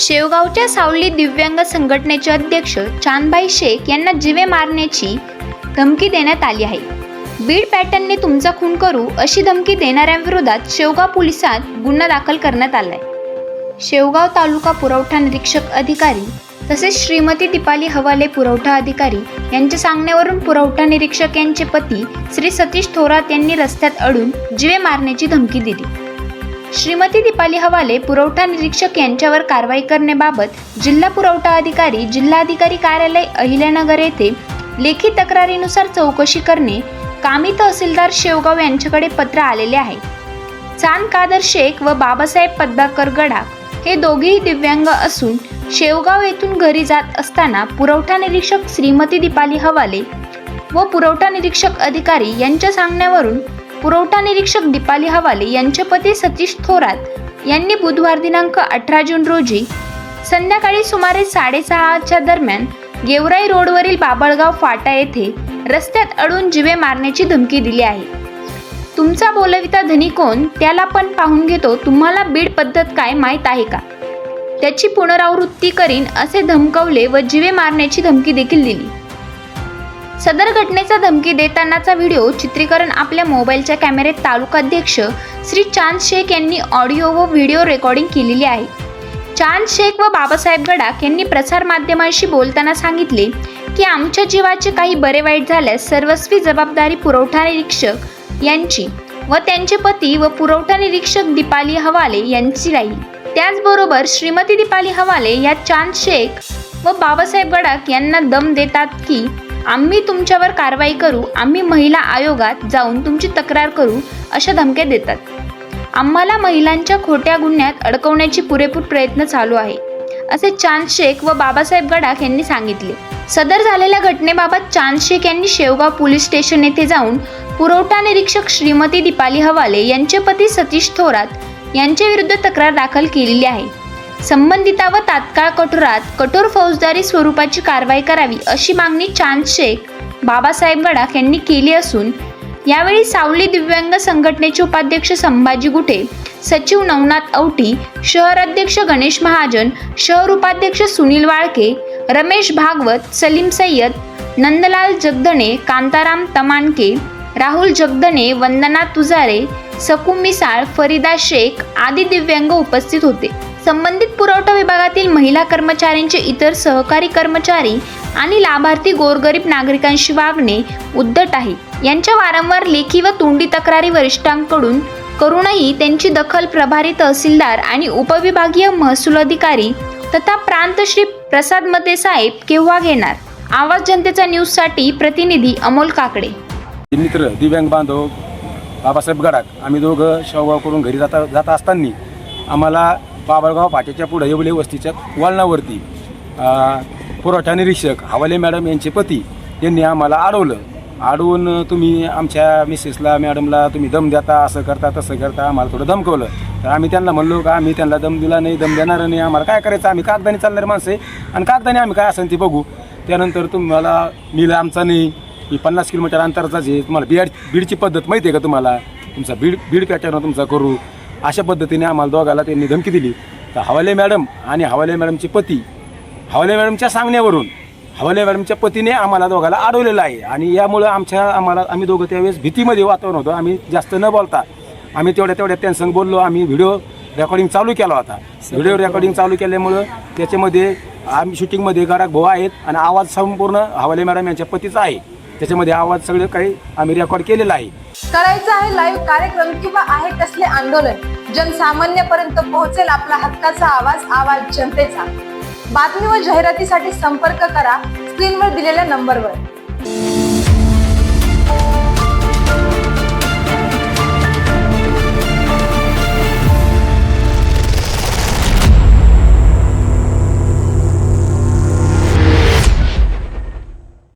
शेवगावच्या सावली दिव्यांग संघटनेचे अध्यक्ष चांदभाई शेख यांना जीवे मारण्याची धमकी देण्यात आली आहे। बीड पॅटर्नने तुमचा खून करू अशी धमकी देणाऱ्यांविरोधात शेवगाव पोलिसात गुन्हा दाखल करण्यात आलाय। शेवगाव तालुका पुरवठा निरीक्षक अधिकारी तसेच श्रीमती दीपाली हवाले पुरवठा अधिकारी यांच्या सांगण्यावरून पुरवठा निरीक्षक यांचे पती श्री सतीश थोरात यांनी रस्त्यात अडून जीवे मारण्याची धमकी दिली। श्रीमती दीपाली हवाले पुरवठा निरीक्षक यांच्यावर कारवाई करण्याबाबत जिल्हा पुरवठा अधिकारी जिल्हाधिकारी कार्यालय अहिल्यानगर येथे लेखी तक्रारीनुसार चौकशी करणे कामी तहसीलदार शेवगाव यांच्याकडे पत्र आलेले आहे। चांद कादर शेख व बाबासाहेब पद्माकर गडाख हे दोघेही दिव्यांग असून शेवगाव येथून घरी जात असताना पुरवठा निरीक्षक श्रीमती दीपाली हवाले व पुरवठा निरीक्षक अधिकारी यांच्या सांगण्यावरून पुरवठा निरीक्षक दीपाली हवाले यांचे पती सतीश थोरात यांनी बुधवार दिनांक 18 जून रोजी संध्याकाळी सुमारे 6:30च्या दरम्यान गेवराई रोडवरील बाबळगाव फाटा येथे रस्त्यात अडून जीवे मारण्याची धमकी दिली आहे। तुमचा बोलविता धनी कोण त्याला पण पाहून घेतो, तुम्हाला बीड पद्धत काय माहीत आहे का, त्याची पुनरावृत्ती करीन असे धमकावले व जीवे मारण्याची धमकी देखील दिली। सदर घटनेचा धमकी देतानाचा व्हिडिओ चित्रीकरण आपल्या मोबाईलच्या कॅमेऱ्यात तालुकाध्यक्ष श्री चांद शेख यांनी ऑडिओ व व्हिडिओ रेकॉर्डिंग केलेली आहे। चांद शेख व बाबासाहेब गडाख यांनी प्रसार माध्यमांशी बोलताना सांगितले की आमच्या जीवाचे काही बरे वाईट झाल्यास सर्वस्वी जबाबदारी पुरवठा निरीक्षक यांची व त्यांचे पती व पुरवठा निरीक्षक दीपाली हवाले यांची राहील। त्याचबरोबर श्रीमती दीपाली हवाले या चांद शेख व बाबासाहेब गडाख यांना दम देतात की आम्ही तुमच्यावर कारवाई करू, आम्ही महिला आयोगात जाऊन तुमची तक्रार करू अशा धमक्या देतात। आम्हाला महिलांच्या खोट्या गुन्ह्यात अडकवण्याची पुरेपूर प्रयत्न चालू आहे असे चांद शेख व बाबासाहेब गडाख यांनी सांगितले। सदर झालेल्या घटनेबाबत चांद शेख यांनी शेवगाव पोलीस स्टेशन येथे जाऊन पुरवठा निरीक्षक श्रीमती दीपाली हवाले यांचे पती सतीश थोरात यांच्या विरुद्ध तक्रार दाखल केलेली आहे। संबंधितावर तात्काळ कठोर फौजदारी स्वरूपाची कारवाई करावी अशी मागणी चांद शेख बाबासाहेब गडाख यांनी केली असून यावेळी सावली दिव्यांग संघटनेचे उपाध्यक्ष संभाजी गुटे, सचिव नवनाथ औटी, शहर अध्यक्ष गणेश महाजन, शहर उपाध्यक्ष सुनील वाळके, रमेश भागवत, सलीम सय्यद, नंदलाल जगदणे, कांताराम तमानके, राहुल जगदणे, वंदना तुजारे, सकू मिसाळ, फरीदा शेख आदी दिव्यांग उपस्थित होते। संबंधित पुरवठा विभागातील महिला कर्मचाऱ्यांचे इतर सहकारी कर्मचारी आणि लाभार्थी गोरगरीब नागरिकांशी वागणे उद्धट आहे। यांच्या वारंवार लेखी व तोंडी तक्रारी वरिष्ठांकडून करूनही त्यांची दखल प्रभारी तहसीलदार आणि उपविभागीय महसूल अधिकारी तथा प्रांत श्री प्रसाद मते साहेब केव्हा घेणार। आवाज जनतेचा न्यूज साठी प्रतिनिधी अमोल काकडे। मित्र दिव्यांग बांधव बाबासाहेब गडाख आम्ही दोघं शेवगावकडून घरी जाता असताना आम्हाला बाबळगाव फाट्याच्या पुढे येवले वस्तीच्या वळणावरती पुरवठा निरीक्षक हवाले मॅडम यांचे पती यांनी आम्हाला अडवून तुम्ही आमच्या मिसेसला मॅडमला तुम्ही दम देता, असं करता तसं करता, आम्हाला थोडं धमकवलं। तर आम्ही त्यांना म्हणलो का आम्ही त्यांना दम दिला नाही, दम देणार नाही, आम्हाला काय करायचं, आम्ही कागदाने चालणारे माणसं आहे आणि कागदाने आम्ही काय असेल ते बघू। त्यानंतर तुम्हाला नील आमचा नाही, मी 50 किलोमीटर अंतराचाच आहे, तुम्हाला बीडची पद्धत माहिती आहे का, तुम्हाला तुमचा बीड पॅटर्न तुमचा करू अशा पद्धतीने आम्हाला दोघाला त्यांनी धमकी दिली। तर हवाले मॅडम आणि हवाले मॅडमचे पती हवाले मॅडमच्या सांगण्यावरून हवाले मॅडमच्या पतीने आम्हाला दोघाला अडवलेलं आहे आणि यामुळं आम्ही दोघं त्यावेळेस भीतीमध्ये वातावरण होतं। आम्ही जास्त न बोलता आम्ही तेवढ्या त्यांच्यासंग बोललो। आम्ही व्हिडिओ रेकॉर्डिंग चालू केला होता। व्हिडिओ रेकॉर्डिंग चालू केल्यामुळं त्याच्यामध्ये आम्ही शूटिंगमध्ये गडाख भाऊ आहेत आणि आवाज संपूर्ण हवाले मॅडम यांच्या पतीचा आहे, त्याच्यामध्ये आवाज सगळं काही आम्ही रेकॉर्ड केलेला आहे। करायचं आहे लाईव्ह कार्यक्रम किंवा आहे कसले आंदोलन जनसामान्यपर्यंत पोहोचेल आपला हक्काचा आवाज जनतेचा। बातमी व जाहिरातीसाठी संपर्क करा स्क्रीनवर दिलेल्या नंबरवर।